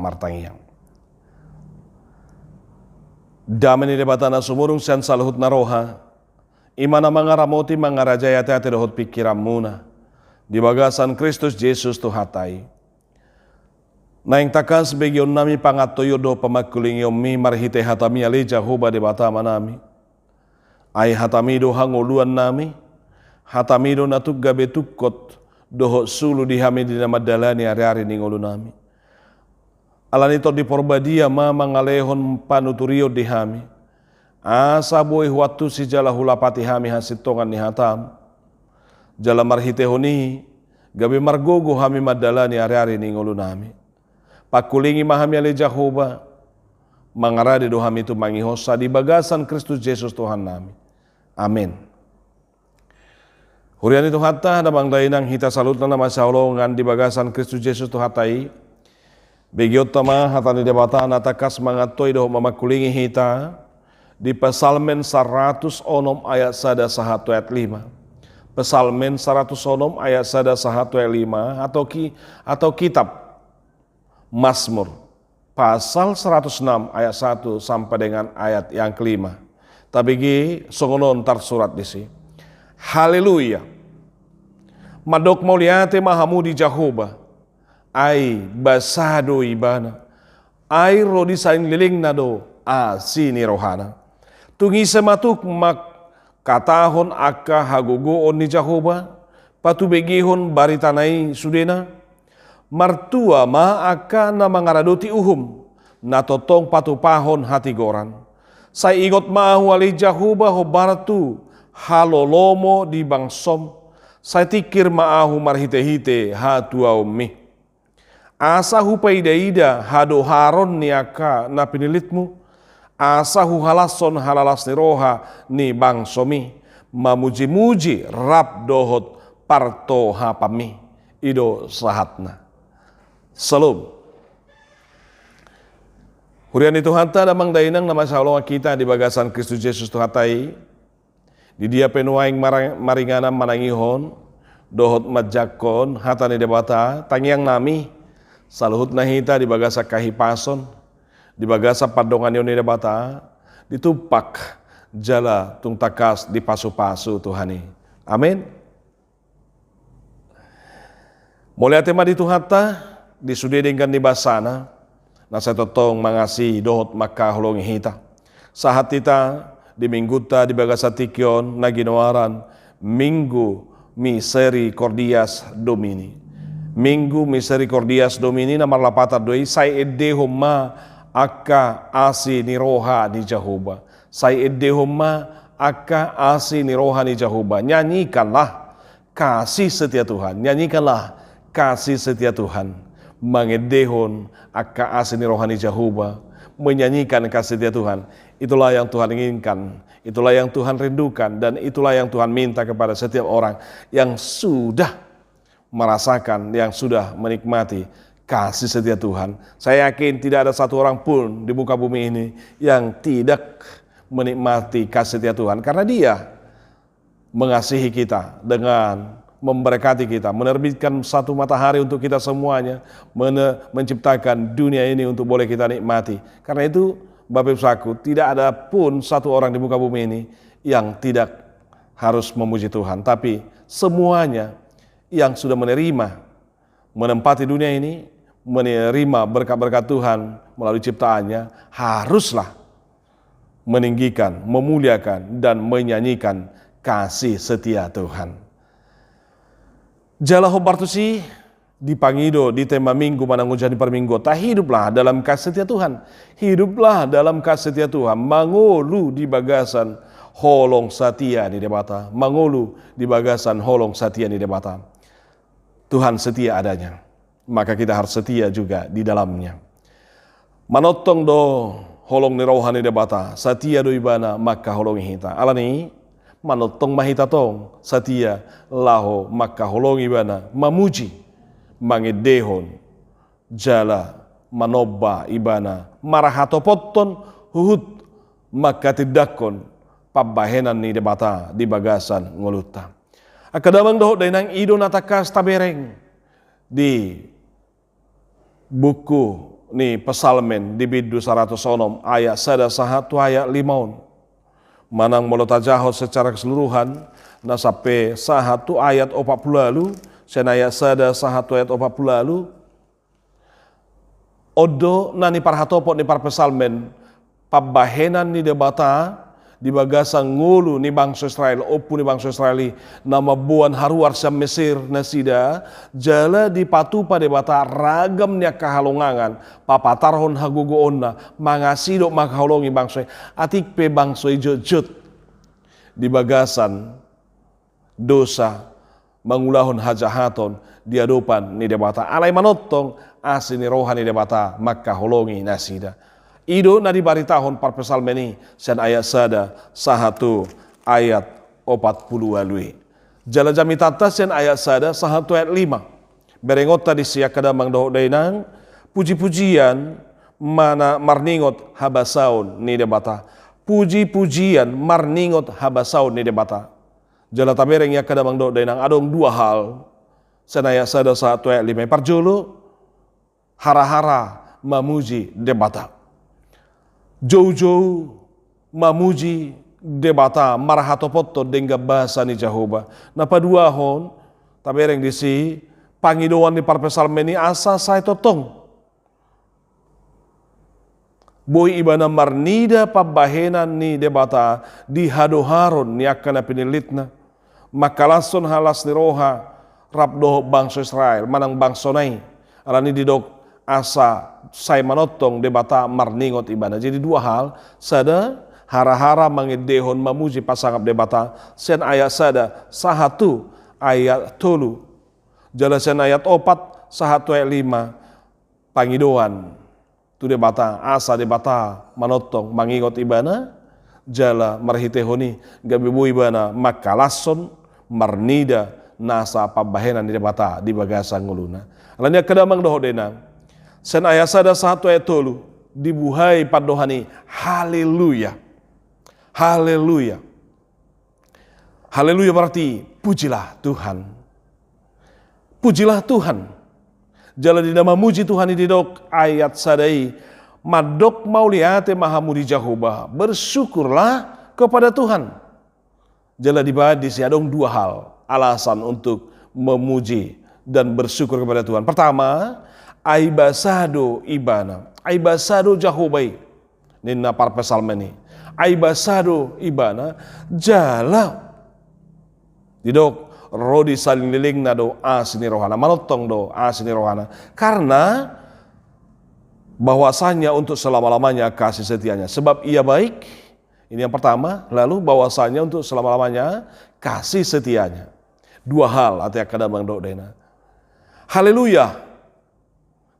martangiang. Damen ni debatana sumurung sian saluhut naroha, imana mangaramoti mangarajaya te dohot pikiran muna, di bagasan Kristus Yesus Tuhatai. Naing takan sebagian nami pangatoyo do pamakuling yomi marhite hatami aleja hoba debata manami. Ay hatami do hangoluan nami, hatami do natuk gabe tukot dohot sulu dihami di nama dalani hari-hari ningolu nami. Alanito di porbadia ma mangalehon panuturio dihami. Asa boy waktu si jala hulapati hami hasitongan ni hatam. Jala marhite honi gabe margogo hami madalani hari-hari ningolu nami. Pakulingi mahami ale Jahoba mangarade do hami tu mangihosa di bagasan Kristus Yesus Tuhan nami. Amin. Hurian itu hatta ada bang dainang hita salutna nama saulongan di bagasan Kristus Yesus Tuhatai. Begiot tama hatani debata natakas mangatoi do mamakulingi hita di Pesalmen 106 ayat 1 sahatu ayat 5. Pesalmen 106 ayat 1 sahatu ayat 5 atau kitab Mazmur pasal 106 ayat 1 sampai dengan ayat yang kelima. Tapi songonon tar surat di sini. Haleluya. Madok mauliate mahamudi Jahoba. Ai basado ibana. Ai rodi sain liling nado sini rohana. Tungi sematuk mak katahon akka hagogo ni Jahoba. Patu begihon baritanai sudena. Martua ma akka na mangaradoti uhum. Natotong patupahon hati goran. Say igot maahu ali Jahoba ho baratu halolomo di bangsom. Say tikir maahu marhite-hite hatua ummi. Asa hu paidaida hado haron ni aka na pinilitmu. Asa hu halason halalas ni roha ni bangsomi. Mamuji-muji rap dohot parto hapami. Ido sahatna. Salam. Hurian itu hanta damang dainang nama saulong kita di bagasan Kristus Yesus Tuhatai. Di dia penuaing maringana manangihon dohot majakon hatani debata tangiang nami. Saluhut nahita di bagasa kahipason, di bagasa padongan yoni debata, ditupak jala tung takas di pasu-pasu Tuhani. Amin. Mulai tema di Tuhata, disudedingkan di basana, nasa totong mangasi dohot maka holong hita. Sahat kita di mingguta di bagasa tikyon na ginawaran, Minggu Misericordias Domini. Minggu Misericordias Domini na marlapata doi say edehom ma akka asi ni roha ni Jahoba. Say edehom ma akka asi ni roha ni Jahoba. Nyanyikanlah kasih setia Tuhan. Nyanyikanlah kasih setia Tuhan. Mangedehon akka asi ni roha ni Jahoba. Menyanyikan kasih setia Tuhan. Itulah yang Tuhan inginkan. Itulah yang Tuhan rindukan. Dan itulah yang Tuhan minta kepada setiap orang yang sudah merasakan, yang sudah menikmati kasih setia Tuhan. Saya yakin tidak ada satu orang pun di muka bumi ini yang tidak menikmati kasih setia Tuhan. Karena Dia mengasihi kita dengan memberkati kita, menerbitkan satu matahari untuk kita semuanya, menciptakan dunia ini untuk boleh kita nikmati. Karena itu, Bapak Ibu Saku, tidak ada pun satu orang di muka bumi ini yang tidak harus memuji Tuhan. Tapi semuanya yang sudah menerima, menempati dunia ini, menerima berkat-berkat Tuhan melalui ciptaannya, haruslah meninggikan, memuliakan, dan menyanyikan kasih setia Tuhan. Jala hobartusi dipangido di tema minggu manangunjani per minggu. Tak hiduplah dalam kasih setia Tuhan. Hiduplah dalam kasih setia Tuhan. Mangolu di bagasan holong setia ni debata. Mangolu di bagasan holong setia ni debata. Tuhan setia adanya, maka kita harus setia juga di dalamnya. Manotong do holong ni rohani debata, setia do ibana maka holong hita. Alani manotong mahita tong, setia laho maka holong ibana mamuji, mangedehon, jala manoba ibana, marahato poton huhut maka tidakon pabahenan ni debata di bagasan ngoluta. Akadamang dohot dainang ido natakas tabereng di buku ni pesalmen di bidu 100 ayat 1 ayat 5. Manang molo tajahot secara keseluruhan na sampai 1 ayat 40 lalu, sen ayat 1 ayat 40 lalu. Odo na ni parhatopot ni par pesalmen pabahenan ni debata di bagasang ngulu ni bangsa Israel opu ni bangsa Israeli nama buan haruar sa Mesir na sida jala di patupa debata ragam niya kahalongangan papatarhon hagugoon na mga sidok makahalongi bangsa atik pe bangsa jut di bagasan dosa mangulahon hajahaton di adopan ni debata alay manotong asin ni rohani debata makahalongi na sida. Ido na dibaritahon par pesalmen ini sen ayat 1 ayat 40 alui. Jala jami tata sen ayat 1 ayat 5. Berengot tadi siya kadamang doh dainang puji-pujian mana marningot habasaun ni debata. Puji-pujian marningot habasaun ni debata. Jala tabereng ya kadamang doh dainang adong dua hal. Sen ayat 1 ayat 5. Parjolo hara-hara mamuji debata. Jauh-jauh mamuji debata marahatopoto dengga bahasa ni Jehovah. Na paduahon tabereng disi pangidoan ni par pesalmen ni asa say totong. Boy ibana marnida pabahenan ni debata di hadoharon ni akan pinilitna. Makalason halas ni roha rabdoh bangsa Israel manang bangsa nai alani didok asa saya manotong debata marningot ibana. Jadi dua hal, sada hara-hara mangedehon mamuji pasangap debata sen ayat 1 ayat 3 jala sen ayat 4 ayat 5 pangidoan tu debata asa debata manotong mangingot ibana jala marhitehoni gabibu ibana makalason marnida nasa pabahenan di debata di bagasang nguluna alanya kadamang dohodenang sen ayat 1 ayat 3 dibuhai padohani haleluya. Haleluya. Haleluya berarti pujilah Tuhan. Pujilah Tuhan. Jala di nama muji Tuhan di dok ayat sadai madok mauliate mahamudi Jehovah. Bersyukurlah kepada Tuhan. Jala dibahas di adong dua hal alasan untuk memuji dan bersyukur kepada Tuhan. Pertama, aibasado ibana, aibasado Jehovah nina par pesalmen ni, aibasado ibana jala didok rodi saling liling na do asini rohana manotong do asini rohana karena bahwasanya untuk selama-lamanya kasih setianya sebab ia baik ini yang pertama lalu bahwasanya untuk selama-lamanya kasih setianya dua hal artinya kadang do dena haleluya.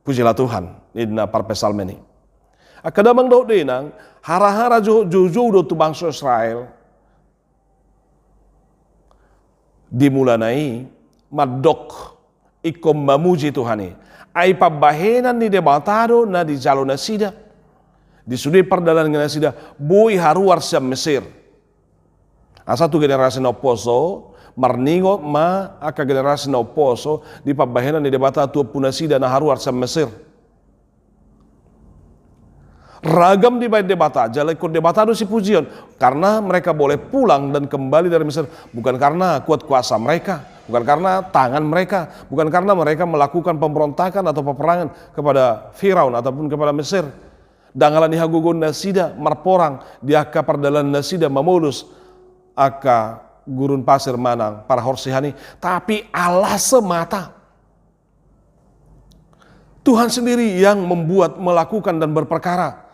Pujilah Tuhan, ini par pesalmen ini. Akadamang daud denang, hara-hara jojo do tu bangsa Israel. Dimulanai, madok, ikom mamuji Tuhan ini. Ai pabahenan ni debatado na di jalo nasida. Di sudi perdalan ng nasida, boy haruar sa Mesir. Asa tu generasi na poso, marningot ma aka generasi na oposo di pabahenan ni debata tua punasida na haruar sa Mesir. Ragam di bait debata, jala ikut debatado si pujian karena mereka boleh pulang dan kembali dari Mesir bukan karena kuat kuasa mereka, bukan karena tangan mereka, bukan karena mereka melakukan pemberontakan atau peperangan kepada Firaun ataupun kepada Mesir. Dangalan hagugon nasida marporang diaka perdalan nasida mamulus aka gurun pasir manang para horsihani tapi Allah semata Tuhan sendiri yang membuat melakukan dan berperkara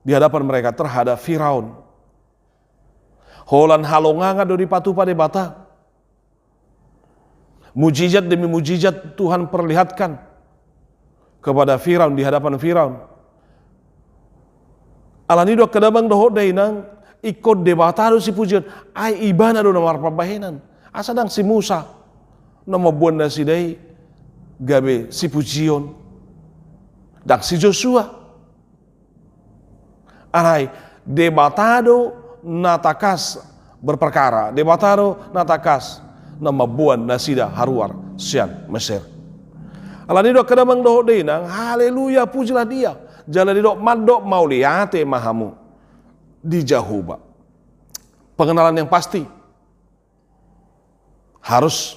di hadapan mereka terhadap Firaun holan halongangan do di patupa debata mujizat demi mujizat Tuhan perlihatkan kepada Firaun di hadapan Firaun alanido kadamang dohod dainang ikut debatado si pujian ai ibana do namar pabahenan asadang si Musa nama buanda si dai gabe si pujion dak si Joshua arai debatado natakas berperkara debatado natakas nama buan nasida haruar sian Mesir Alani dok kadamang doh denang, haleluya pujilah dia. Jalan di dok madok mau liate mahamu di Jahuba. Pengenalan yang pasti harus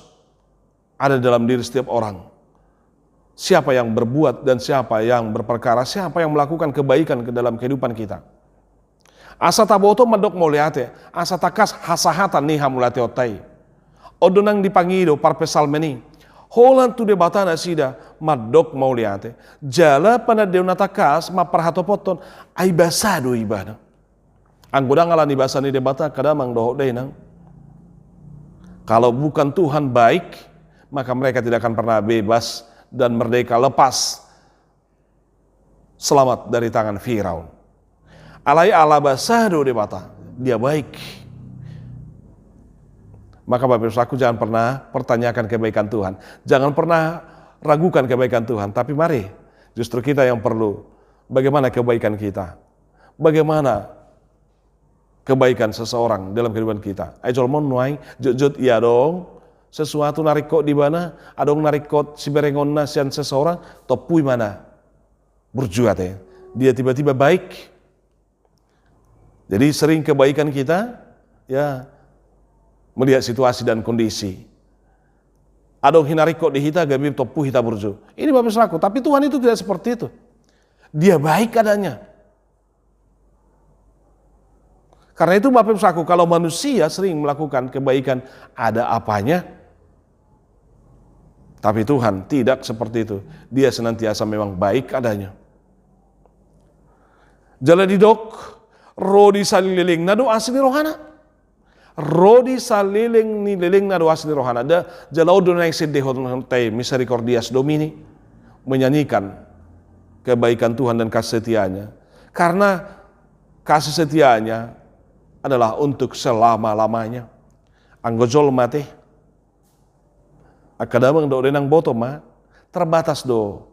ada dalam diri setiap orang. Siapa yang berbuat dan siapa yang berperkara, siapa yang melakukan kebaikan ke dalam kehidupan kita. Asa taboto madok mau liate, asa takas hasahatan nih hamulate otai. Odonang dipangido parpesal meni. Holan tu debatana sida madok mau liate. Jala pada deuna takas ma parhatopoton ai basado ibana. Anggodang alani basani debata kadamang doho deunang. Kalau bukan Tuhan baik, maka mereka tidak akan pernah bebas dan merdeka lepas selamat dari tangan Firaun. Alai ala basado debata, dia baik. Maka Bapak Ibu Saudaraku, jangan pernah pertanyakan kebaikan Tuhan. Jangan pernah ragukan kebaikan Tuhan. Tapi mari, justru kita yang perlu. Bagaimana kebaikan kita? Bagaimana kebaikan seseorang dalam kehidupan kita? Ayo mon nuai, jut iya dong. Sesuatu narikot di mana? Adong narikot si berengon nasian seseorang, topui mana? Berjuat ya. Dia tiba-tiba baik. Jadi sering kebaikan kita, ya, melihat situasi dan kondisi. Adong hinariko di hita gabi topu hita burju. Ini Bapak Saudaraku, tapi Tuhan itu tidak seperti itu. Dia baik adanya. Karena itu Bapak Saudaraku, kalau manusia sering melakukan kebaikan ada apanya, tapi Tuhan tidak seperti itu. Dia senantiasa memang baik adanya. Jala didok, rodi saliling nado asli rohana. Rodi saliling ni liling na doas ni rohana ada jalau donai sedehon tay misericordias domini menyanyikan kebaikan Tuhan dan kasih setianya, karena kasih setianya adalah untuk selama-lamanya. Anggojol mate akadamang do denang boto ma terbatas do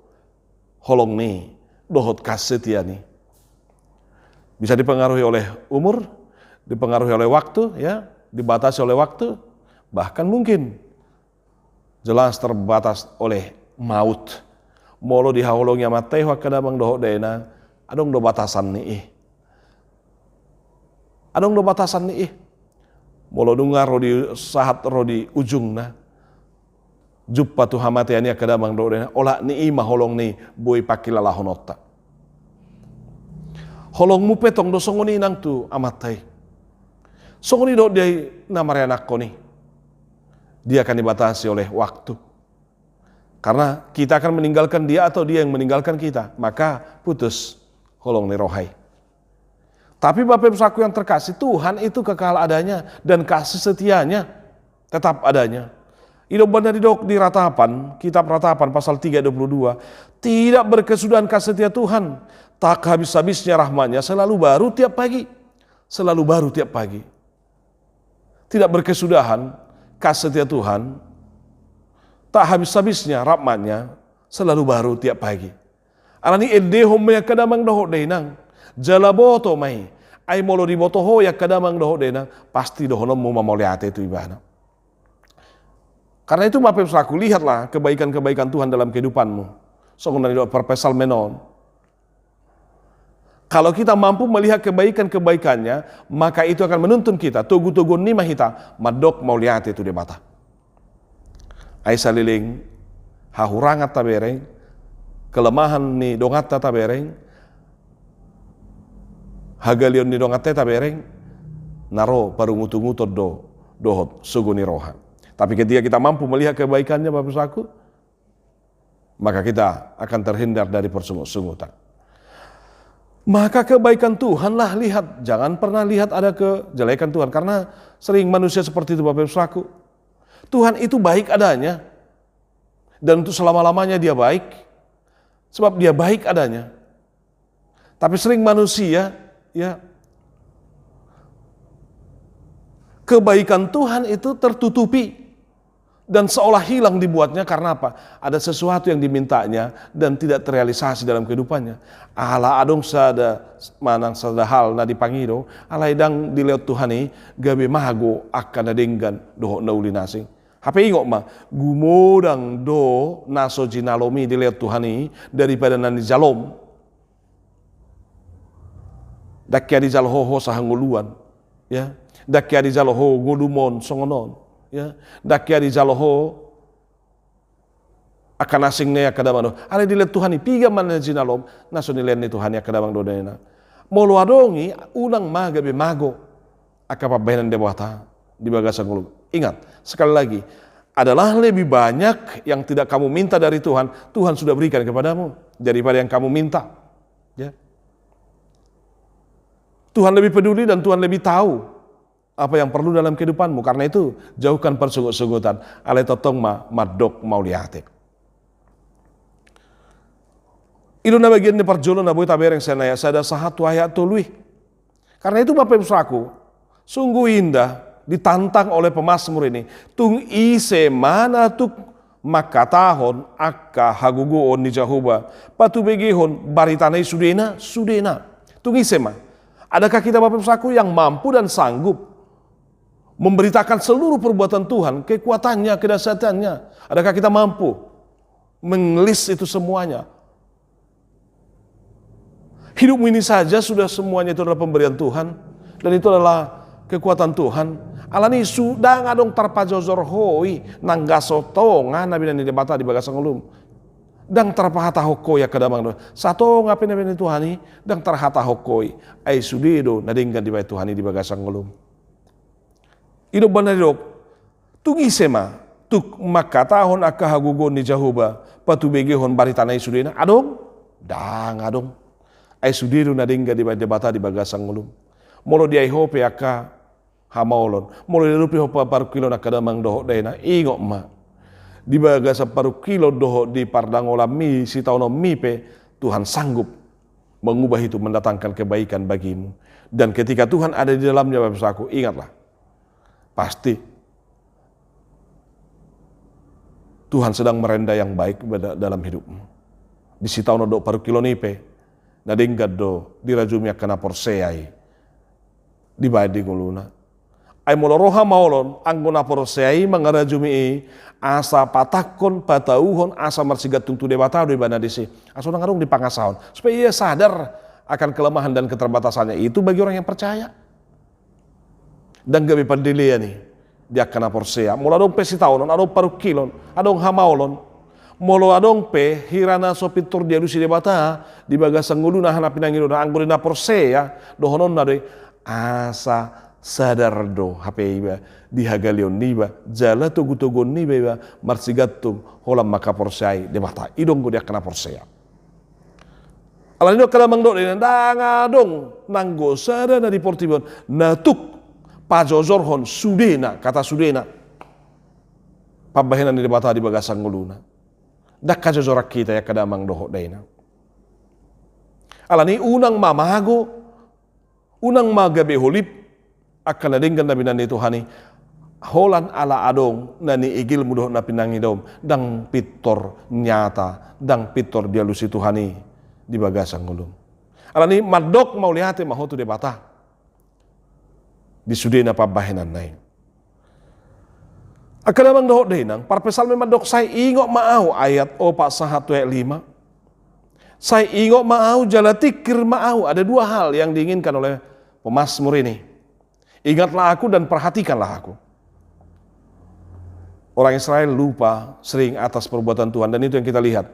holong ni dohot kasih setia ni bisa dipengaruhi oleh umur, dipengaruhi oleh waktu, ya, dibatasi oleh waktu, bahkan mungkin jelas terbatas oleh maut. Molo dihaulongnya matei kadamang doho dena, adong do batasan nih. Adong do batasan nih. Molo dungar rodi sahat rodi ujung na. Juppa tu hamatiani kadamang doho dena, olah nih maholong nih boy pakilala honota. Holong mu petong do songoni nang tu amatai. Songoni do dia namanya anak nih, dia akan dibatasi oleh waktu. Karena kita akan meninggalkan dia atau dia yang meninggalkan kita, maka putus holong nih rohai. Tapi Bapak Ibu Saudaraku yang terkasih, Tuhan itu kekal adanya dan kasih setianya tetap adanya. Hidup benar di ratapan, kitab ratapan pasal 3:22, tidak berkesudahan kasih setia Tuhan, tak habis-habisnya rahmatnya, selalu baru tiap pagi, selalu baru tiap pagi. Tidak berkesudahan kasih setia Tuhan, tak habis-habisnya rahmatnya, selalu baru tiap pagi. Alani edehom ya kadamang doho denang, jalaboto mai, ai molo di botoho ya kadamang doho denang, pasti doho nomu mamoliate itu ibana. Karena itu Bapak Ibu Saudaraku, lihatlah kebaikan-kebaikan Tuhan dalam kehidupanmu. Songon dari perpesal menon. Kalau kita mampu melihat kebaikan-kebaikannya, maka itu akan menuntun kita. Tugu-tugu nima hita, madok mau lihat itu di mata. Aisyah liling, hahurangat tabereng, kelemahan ni dongat tabereng, hagalion ni dongat tabereng, naro baru ngutu-ngutu dohot suguni roha. Tapi ketika kita mampu melihat kebaikannya Bapak Saudaraku, maka kita akan terhindar dari persungut-sungutan. Maka kebaikan Tuhanlah lihat, jangan pernah lihat ada kejelekan Tuhan, karena sering manusia seperti itu Bapak Ibu Saudaraku. Tuhan itu baik adanya, dan untuk selama-lamanya dia baik, sebab dia baik adanya. Tapi sering manusia, ya, kebaikan Tuhan itu tertutupi dan seolah hilang dibuatnya karena apa? Ada sesuatu yang dimintanya dan tidak terrealisasi dalam kehidupannya. Ala adong sada manang sada hal na dipangiro, ala idang dileot Tuhan gabe mahago akan adenggan doho nauli nasing. Hape ingok ma, gumodang do naso jinalomi dilihat Tuhani daripada nani jalom. Dakya di jaloho sahanguluan, ya. Dakya di jaloho ngulumon songonon, ya. Dakya di jaloho akan asingnya kadamano. Ale dilihat Tuhani piga mana jinalom naso nilihat ni Tuhani kadamang do dena. Molo adongi unang maga be mago akapabenan dewata di bagasan ngulum. Ingat, sekali lagi, adalah lebih banyak yang tidak kamu minta dari Tuhan, Tuhan sudah berikan kepadamu daripada yang kamu minta. Ya. Tuhan lebih peduli dan Tuhan lebih tahu apa yang perlu dalam kehidupanmu. Karena itu, jauhkan persugut-sugutan. Ale totong madok mau lihat. Itu na bagian ni parjolo na boy tabereng senaya sada sahatu ayat tului. Karena itu Bapak Ibu Saudaraku, sungguh indah ditantang oleh pemazmur ini. Tung ise mana tuk makatahon akka haguguon ni Jehovah patu begihon baritanai sudena. Tung ise ma. Adakah kita Bapak Ibu Saudaraku yang mampu dan sanggup memberitakan seluruh perbuatan Tuhan, kekuatannya, kedahsyatannya? Adakah kita mampu mengelis itu semuanya? Hidupmu ini saja sudah semuanya itu adalah pemberian Tuhan dan itu adalah kekuatan Tuhan. Alani sudah ngadong tarpajozor hoi nanggaso tonga nabi nani debata di bagasang ulum. Dang tarpahata hokoi kadamang do. Sato ngapain nabi Tuhani dang tarhata hokoi ai sudido nadinggan di bai Tuhani di bagasang ulum. Ido banadok tungi sema tuk makatahon akahagugon ni Jehovah patu begehon baritanai sudena adong dang adong ai sudido nadinggan di bai debata di bagasang ulum. Molo dia hope aka hamaolon, molo dia lupi hopa paru kilo na kadamang doho daina ingok ma. Di bagasa paru kilo doho di pardangola mi si tauno mipe, Tuhan sanggup mengubah itu mendatangkan kebaikan bagimu. Dan ketika Tuhan ada di dalamnya Bapak Saudaraku, ingatlah, pasti Tuhan sedang merenda yang baik dalam hidupmu. Di si tauno do paru kilo nipe, nadinggad do dirajumi akana porseai. Di badi nguluna. Ay moloroha maolon anggona porosei mangarajumi asa patakon patauhon asa marsigat tungtu debata do ibana disi. Aso nangarung di pangasahon supaya ia sadar akan kelemahan dan keterbatasannya itu bagi orang yang percaya. Dan gabi pandilia nih dia kana porsea. Mula dong pe sitaunon, adong parukilon, adong hamaolon. Molo adong pe hirana sopitur dia lusi debata di bagasang nguluna hanapinangiro na anggona porsea dohonon na de asa sadar do hapeiba di hagalion niba jala togu-togon niba marsigatum holam maka porsai debata idong dia kena porsea alanido kala mangdo danga dong nanggo sada na di portibon natuk pajozorhon sudena kata sudena pabahenan di debata di bagasang nguluna dak kajozorak kita ya kadamang doho daina alani unang mamago unang magabe holip akan nadinggan na binani Tuhani holan ala adong nani igil mudoh na pinangidom dang pitor nyata dang pitor dia lusi Tuhani di bagasang ngulum alani madok mau lihate mahotu debata di sudena pabahenan nai akan namang doh denang parpesal madok say ingok maau ayat 41 ayat 5 say ingok maau jalatikir maau. Ada dua hal yang diinginkan oleh pemazmur ini. Ingatlah aku dan perhatikanlah aku. Orang Israel lupa sering atas perbuatan Tuhan dan itu yang kita lihat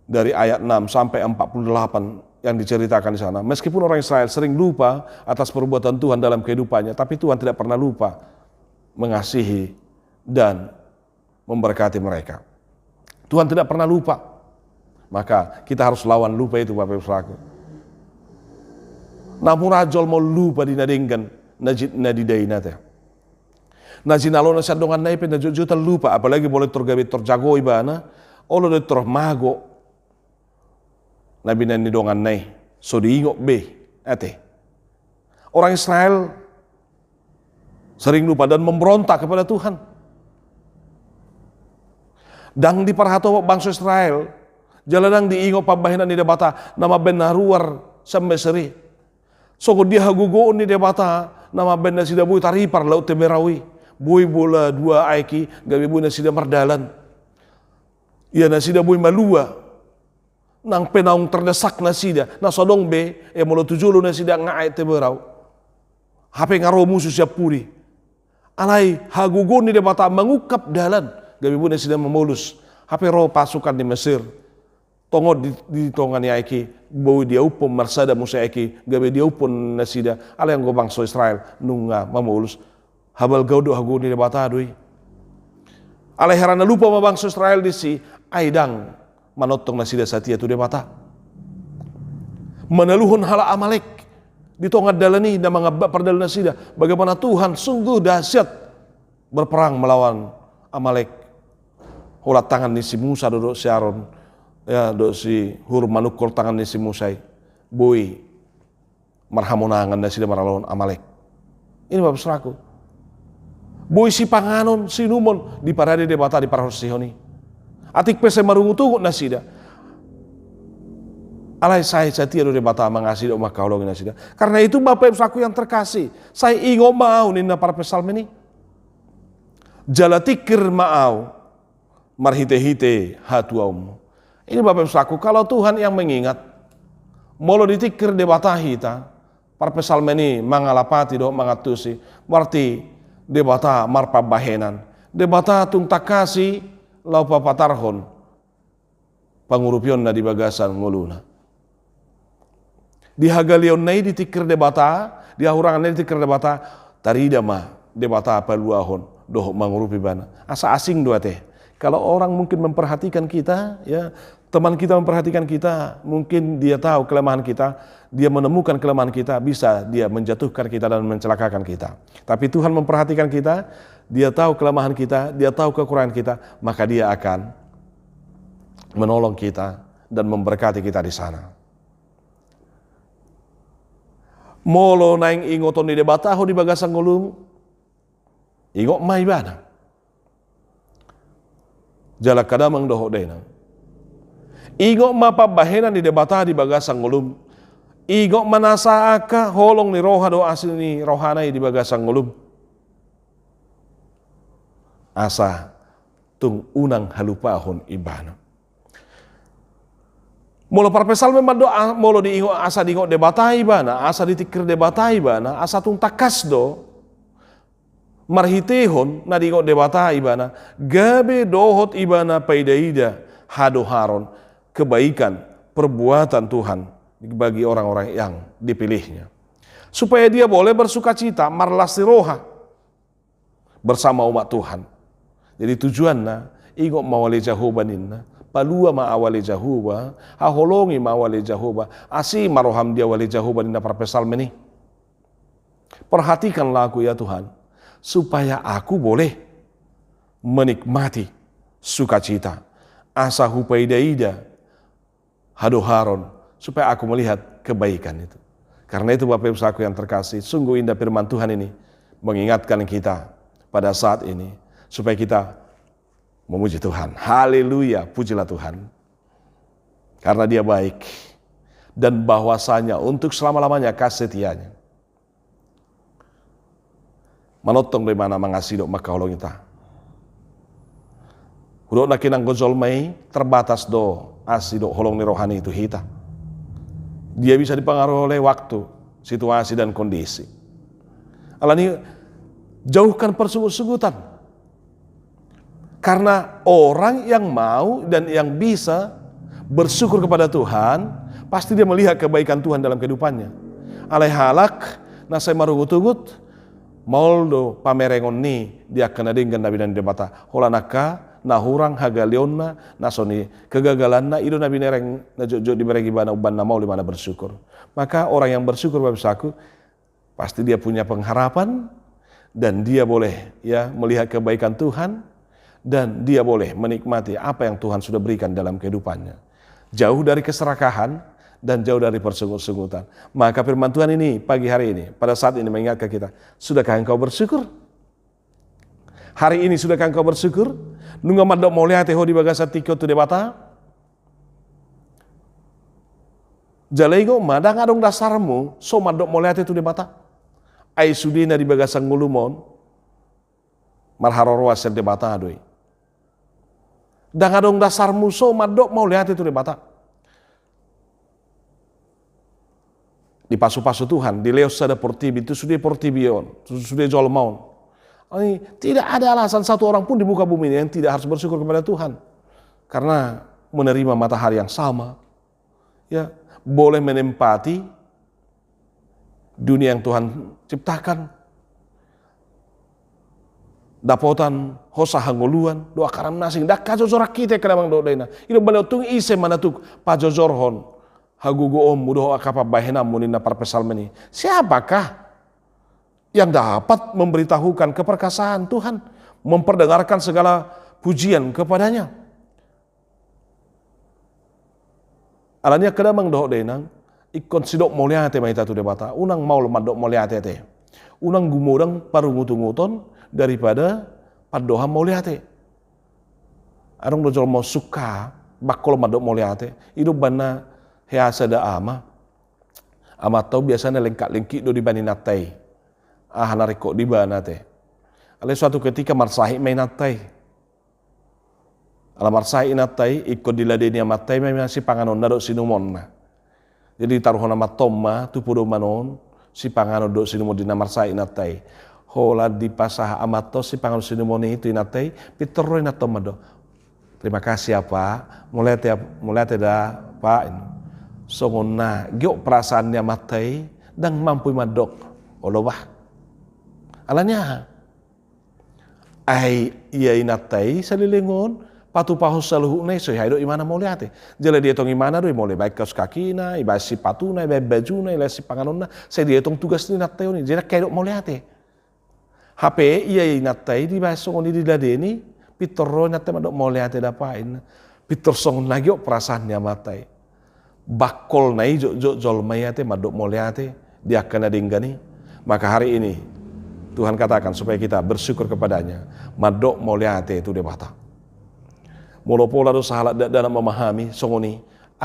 dari ayat 6 sampai 48 yang diceritakan di sana. Meskipun orang Israel sering lupa atas perbuatan Tuhan dalam kehidupannya, tapi Tuhan tidak pernah lupa mengasihi dan memberkati mereka. Tuhan tidak pernah lupa. Maka kita harus lawan lupa itu Bapak Ibu Saudaraku. Namun rajol mau lupa dinadingkan najid nadidaina teh. Najinalona sadongan nai pe najujuta lupa apalagi boleh tergawe terjago ibana olo de termago nabi nani dongan nai so diingok be ate. Orang Israel sering lupa dan memberontak kepada Tuhan. Dang diparhato bangsa Israel jalanang diingok pabahinan di debata nama benaruar sampai seri. So dia hagugoon ni debata nama benda sidabu taripar laut temerawi Bui bola dua aiki gabi bui nasida mardalan. Ia nasida bui malua. Nang penaung terdesak nasida. Na sodong be molo tujulu nasida ngai te berau. Hape ngaro musuh siap puri. Alai hagugun ni mata mengukap dalan. Gabi bui nasida memulus. Hape roh pasukan di Mesir. Tongo di tongani aiki bau dia upom marsada musa aiki gabe dia upon nasida ala yang gobang so Israel nunga mamulus habal gaudo hagu ni bata dui ala herana lupa mabang so Israel disi aidang manotong nasida satia tu dia bata menaluhun hala Amalek di tongat dalani dan mengabak perdal nasida bagaimana Tuhan sungguh dahsyat berperang melawan Amalek holat tangan ni si Musa duduk si Aaron ya do si hur manukul tangan ni si Musai boi marhamonangan na sila maralon Amalek ini bapak seraku boi si panganon si numon di parade de bata di parahos sihoni atik pese marungutungut na sida alai saya setia do de bata mangasi do makaulong na sida karena itu bapak seraku yang terkasih saya ingo mau nina para pesalme ni jalatikir maau marhite-hite hatuaum. Ini Bapak Ibu Saku, kalau Tuhan yang mengingat, molo ditikir debata hita, para pesalme ini mangalapati do mangatusi, berarti debata marpa bahenan, debata tung takasi lau papatarhon, pangurupion na di bagasan nguluna. Di hagalion nai ditikir debata, di ahurangan nai ditikir debata, tarida ma debata paluahon, doh mangurupi bana. Asa asing doa teh. Kalau orang mungkin memperhatikan kita, ya teman kita memperhatikan kita, mungkin dia tahu kelemahan kita, dia menemukan kelemahan kita, bisa dia menjatuhkan kita dan mencelakakan kita. Tapi Tuhan memperhatikan kita, dia tahu kelemahan kita, dia tahu kekurangan kita, maka dia akan menolong kita dan memberkati kita di sana. Molo naing ingoton di debataho di bagasang ngulung, ingot mai bana. Jala kadamang doho dena. Igo mapa bahenan di debata di bagasang ngulum. Igo manasa aka holong ni roha do asil ni rohanai di bagasang ngulum. Asa tung unang halupahon ibana. Molo parpesal memang doa molo di ingo asa di ingo debata ibana, asa ditikir debata ibana, asa tung takas do marhitehon na di debata ibana gabe dohot ibana paidaida hadoharon kebaikan perbuatan Tuhan bagi orang-orang yang dipilihnya supaya dia boleh bersukacita marlasi roha bersama umat Tuhan. Jadi tujuanna ingo mawali jahobaninna palua ma awali jahoba haholongi ma awali jahoba asi maroham dia wali jahobaninna parpesal meni. Perhatikanlah aku ya Tuhan supaya aku boleh menikmati sukacita, asa hupaidaida, hadoharon, supaya aku melihat kebaikan itu. Karena itu Bapak Ibu Saku yang terkasih, sungguh indah firman Tuhan ini mengingatkan kita pada saat ini supaya kita memuji Tuhan. Haleluya, pujilah Tuhan. Karena Dia baik dan bahwasanya untuk selama-lamanya kasih setianya. Manotong dari mana mengasihi dok maka holong kita. Hudok nakinang gozol mai terbatas do asi dok holong ni rohani itu hita. Dia bisa dipengaruhi oleh waktu, situasi dan kondisi. Alani jauhkan persungut-sungutan. Karena orang yang mau dan yang bisa bersyukur kepada Tuhan, pasti dia melihat kebaikan Tuhan dalam kehidupannya. Alai halak nasai marugut-ugut Moldo pamerengon ni dia kena dengan nabi dan debata holanaka nahurang hagalionna nasoni kegagalanna ido nabi nereng najojo di meregi bana ubanna mau di mana bersyukur. Maka orang yang bersyukur Bapak Saku pasti dia punya pengharapan dan dia boleh ya melihat kebaikan Tuhan dan dia boleh menikmati apa yang Tuhan sudah berikan dalam kehidupannya. Jauh dari keserakahan dan jauh dari persungut-sungutan. Maka firman Tuhan ini pagi hari ini, pada saat ini mengingatkan kita, sudahkah engkau bersyukur? Hari ini sudahkah engkau bersyukur? Nunggu madok mau lihat di bagasa tiko tu debata? Jalaigo madang adong dasarmu, so madok mau lihat itu debata? Ai sudina di bagasa ngulumon, marharoro asal debata doi. Dan adong dasar musuh madok mau lihat itu debata. Di pasu-pasu Tuhan, di leos sada portibi itu sudah portibion, sudah jolmaun. Tidak ada alasan satu orang pun di muka bumi ini yang tidak harus bersyukur kepada Tuhan. Karena menerima matahari yang sama, ya boleh menempati dunia yang Tuhan ciptakan. Dapotan hosa hangoluan, doa karam nasing, dak kajojorak kita kadang doa dena. Ilo beliau tung ise mana tu pajojorhon, hagugo om mudoh akapa bahena munina parpesal meni. Siapakah yang dapat memberitahukan keperkasaan Tuhan, memperdengarkan segala pujian kepadanya? Alanya kadang doa dena, ikon sidok mulia te mahita tu debata, unang mau lemadok mulia te. Unang gumudang parungutunguton daripada padoha moliate. Arong dojol mau suka bakol madok moliate. Hidup bana heasa da ama. Ama tau biasanya lengkak-lengkik do di bani natai. Nariko di bana te. Ale suatu ketika marsahi main natai. Ala marsahi natai ikut diladeni amatai masih panganon dado sinumon. Jadi taruhon ama tomma tupudo manon si panganon do sinumon di marsahi natai. Hola di pasah amato si panganon sinumoni itu inatai pitero inatom mado. Terima kasih ya Pak. Mulai dah Pak. Songona giok perasaannya matai dan mampu madok. Olowah. Alanya. Ai iya inatai salilingon patu pahus saluhu nei so haido imana moliate. Jele dia tong imana do mole baik kaos kakina, iba si patuna, iba bajuna, iba si panganonna. Saya dia tong tugas ni natai ni. Jele kaidok moliate. HP iya inatai di basong ni diladeni pitoro natai madok moliate dapain. Pitor song lagi perasaannya matai. Bakol nai jol mayate madok moliate dia akan adinggani. Maka hari ini Tuhan katakan supaya kita bersyukur kepadanya. Madok moliate itu debata. Molopola do sahalat dalam memahami songoni.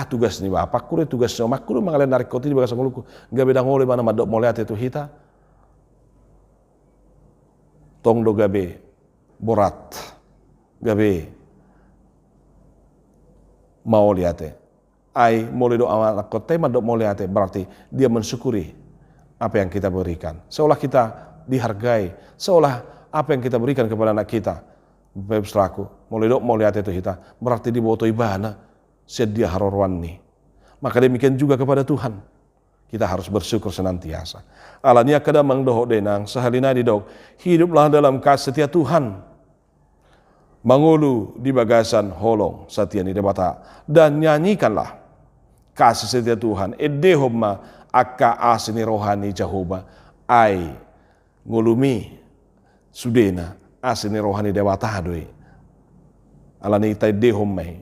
Tugas ni bapak kure tugasnya makuru mangalen narikoti di bagas nguluku. Enggak beda ngole mana madok moliate itu hita. Tong do gabe borat gabe mau liate ai mole do anak kote madok mau liate berarti dia mensyukuri apa yang kita berikan seolah kita dihargai seolah apa yang kita berikan kepada anak kita beb selaku mole do mau liate itu kita berarti diboto ibana sedia harorwan nih maka demikian juga kepada Tuhan. Kita harus bersyukur senantiasa. Alanya kadang mangdoh denang sahalina didok. Hiduplah dalam kasih setia Tuhan. Mangulu di bagasan holong setia ni debata. Dan nyanyikanlah kasih setia Tuhan. Edehoma akka asini rohani Jehovah. Ai ngulumi sudena asini rohani debata doi. Alani itai dehomai.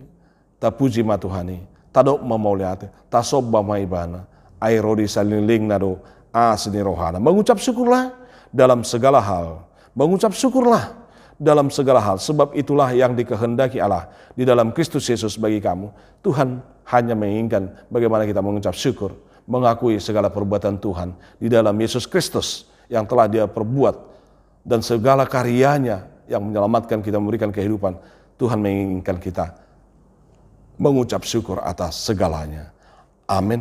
Tapuji ma Tuhani. Tadok mamauliate. Tasobba maibana. Airodi saliling nado asni rohana. Mengucap syukurlah dalam segala hal. Mengucap syukurlah dalam segala hal. Sebab itulah yang dikehendaki Allah di dalam Kristus Yesus bagi kamu. Tuhan hanya menginginkan bagaimana kita mengucap syukur. Mengakui segala perbuatan Tuhan di dalam Yesus Kristus yang telah dia perbuat. Dan segala karyanya yang menyelamatkan kita, memberikan kehidupan. Tuhan menginginkan kita mengucap syukur atas segalanya. Amin.